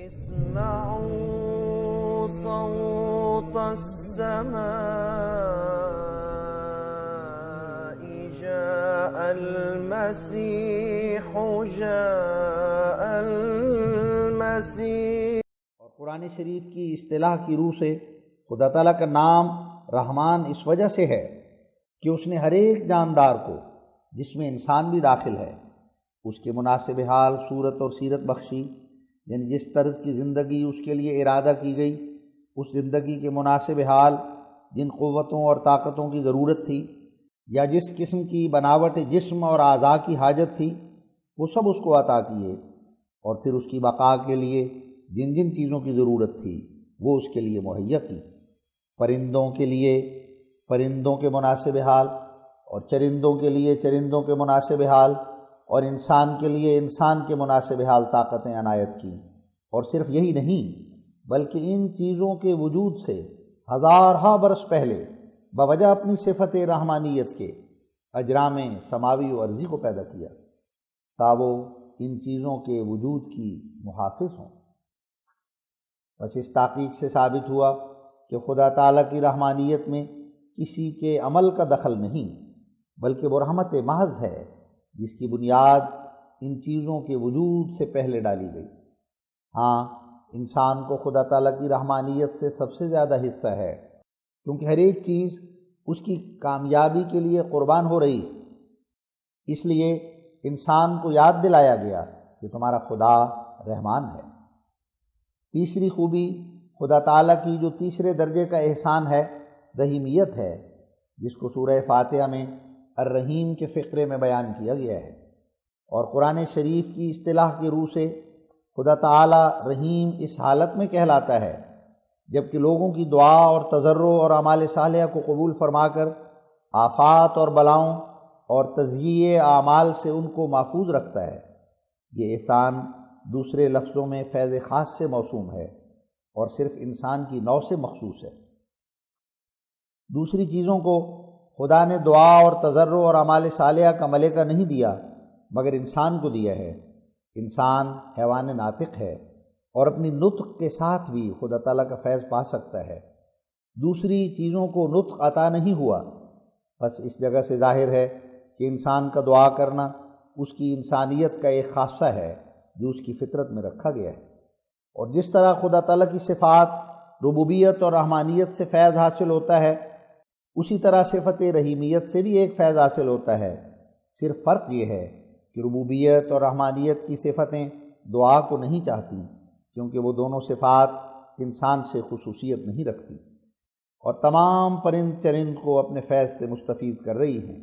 اسمعوا صوت السماء جاء المسيح جاء المسيح۔ اور قرآن شریف کی اصطلاح کی روح سے خدا تعالیٰ کا نام رحمان اس وجہ سے ہے کہ اس نے ہر ایک جاندار کو، جس میں انسان بھی داخل ہے، اس کے مناسب حال صورت اور سیرت بخشی، یعنی جس طرز کی زندگی اس کے لیے ارادہ کی گئی، اس زندگی کے مناسب حال، جن قوتوں اور طاقتوں کی ضرورت تھی یا جس قسم کی بناوٹ جسم اور اعضاء کی حاجت تھی، وہ سب اس کو عطا کیے، اور پھر اس کی بقا کے لیے جن جن چیزوں کی ضرورت تھی وہ اس کے لیے مہیا کی۔ پرندوں کے لیے پرندوں کے مناسب حال، اور چرندوں کے لیے چرندوں کے مناسب حال، اور انسان کے لیے انسان کے مناسب حال طاقتیں عنایت کی۔ اور صرف یہی نہیں بلکہ ان چیزوں کے وجود سے ہزارہا برس پہلے بوجہ اپنی صفت رحمانیت کے اجرام سماوی و ارضی کو پیدا کیا تا وہ ان چیزوں کے وجود کی محافظ ہوں۔ بس اس تحقیق سے ثابت ہوا کہ خدا تعالیٰ کی رحمانیت میں کسی کے عمل کا دخل نہیں، بلکہ وہ رحمت محض ہے جس کی بنیاد ان چیزوں کے وجود سے پہلے ڈالی گئی۔ ہاں، انسان کو خدا تعالیٰ کی رحمانیت سے سب سے زیادہ حصہ ہے، کیونکہ ہر ایک چیز اس کی کامیابی کے لیے قربان ہو رہی، اس لیے انسان کو یاد دلایا گیا کہ تمہارا خدا رحمان ہے۔ تیسری خوبی خدا تعالیٰ کی جو تیسرے درجے کا احسان ہے، رحیمیت ہے، جس کو سورہ فاتحہ میں الرحیم کے فقرے میں بیان کیا گیا ہے۔ اور قرآن شریف کی اصطلاح کی روح سے خدا تعالیٰ رحیم اس حالت میں کہلاتا ہے جبکہ لوگوں کی دعا اور تضرع اور اعمال صالحہ کو قبول فرما کر آفات اور بلاؤں اور تضییع اعمال سے ان کو محفوظ رکھتا ہے۔ یہ احسان دوسرے لفظوں میں فیض خاص سے موسوم ہے اور صرف انسان کی نوع سے مخصوص ہے۔ دوسری چیزوں کو خدا نے دعا اور تضرع اور اعمال صالحہ کا ملکہ نہیں دیا مگر انسان کو دیا ہے۔ انسان حیوان ناطق ہے اور اپنی نطق کے ساتھ بھی خدا تعالیٰ کا فیض پا سکتا ہے۔ دوسری چیزوں کو نطق عطا نہیں ہوا، بس اس جگہ سے ظاہر ہے کہ انسان کا دعا کرنا اس کی انسانیت کا ایک خاصہ ہے جو اس کی فطرت میں رکھا گیا ہے۔ اور جس طرح خدا تعالیٰ کی صفات ربوبیت اور رحمانیت سے فیض حاصل ہوتا ہے، اسی طرح صفت رحیمیت سے بھی ایک فیض حاصل ہوتا ہے۔ صرف فرق یہ ہے کہ ربوبیت اور رحمانیت کی صفتیں دعا کو نہیں چاہتی، کیونکہ وہ دونوں صفات انسان سے خصوصیت نہیں رکھتی، اور تمام پرند چرند کو اپنے فیض سے مستفیض کر رہی ہیں،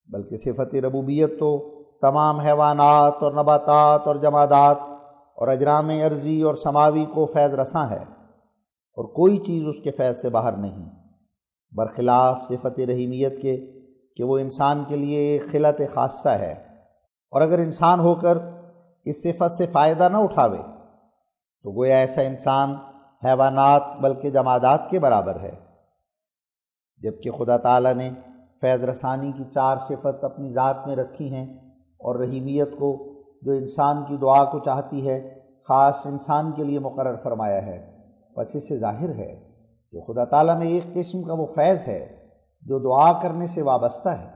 بلکہ صفت ربوبیت تو تمام حیوانات اور نباتات اور جمادات اور اجرام ارضی اور سماوی کو فیض رساں ہے، اور کوئی چیز اس کے فیض سے باہر نہیں، برخلاف صفت رحیمیت کے کہ وہ انسان کے لیے ایک خلعت خاصہ ہے، اور اگر انسان ہو کر اس صفت سے فائدہ نہ اٹھاوے تو گویا ایسا انسان حیوانات بلکہ جمادات کے برابر ہے۔ جبکہ خدا تعالیٰ نے فیض رسانی کی 4 صفت اپنی ذات میں رکھی ہیں، اور رحیمیت کو جو انسان کی دعا کو چاہتی ہے خاص انسان کے لیے مقرر فرمایا ہے۔ پس اس سے ظاہر ہے کہ خدا تعالیٰ میں ایک قسم کا وہ فیض ہے جو دعا کرنے سے وابستہ ہے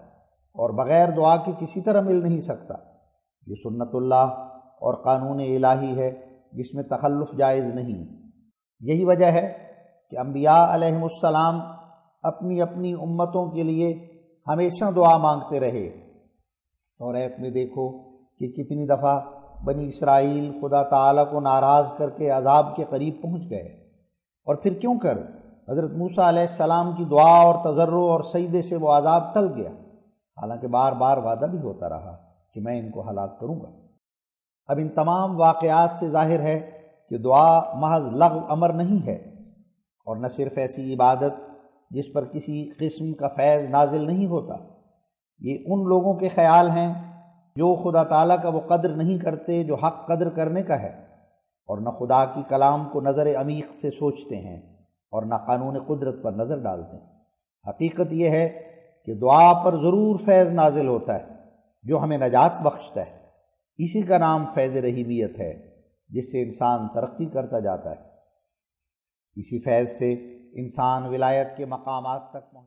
اور بغیر دعا کے کسی طرح مل نہیں سکتا۔ یہ سنت اللہ اور قانون الہی ہے جس میں تخلف جائز نہیں۔ یہی وجہ ہے کہ انبیاء علیہم السلام اپنی اپنی امتوں کے لیے ہمیشہ دعا مانگتے رہے۔ توریت میں دیکھو کہ کتنی دفعہ بنی اسرائیل خدا تعالیٰ کو ناراض کر کے عذاب کے قریب پہنچ گئے، اور پھر کیوں کر حضرت موسیٰ علیہ السلام کی دعا اور تضرع اور سجدے سے وہ عذاب ٹل گیا، حالانکہ بار بار وعدہ بھی ہوتا رہا کہ میں ان کو ہلاک کروں گا۔ اب ان تمام واقعات سے ظاہر ہے کہ دعا محض لغو امر نہیں ہے، اور نہ صرف ایسی عبادت جس پر کسی قسم کا فیض نازل نہیں ہوتا۔ یہ ان لوگوں کے خیال ہیں جو خدا تعالیٰ کا وہ قدر نہیں کرتے جو حق قدر کرنے کا ہے، اور نہ خدا کی کلام کو نظر عمیق سے سوچتے ہیں اور نہ قانون قدرت پر نظر ڈالتے ہیں۔ حقیقت یہ ہے کہ دعا پر ضرور فیض نازل ہوتا ہے جو ہمیں نجات بخشتا ہے، اسی کا نام فیض رحیمیت ہے۔ جس سے انسان ترقی کرتا جاتا ہے۔ اسی فیض سے انسان ولایت کے مقامات تک پہنچ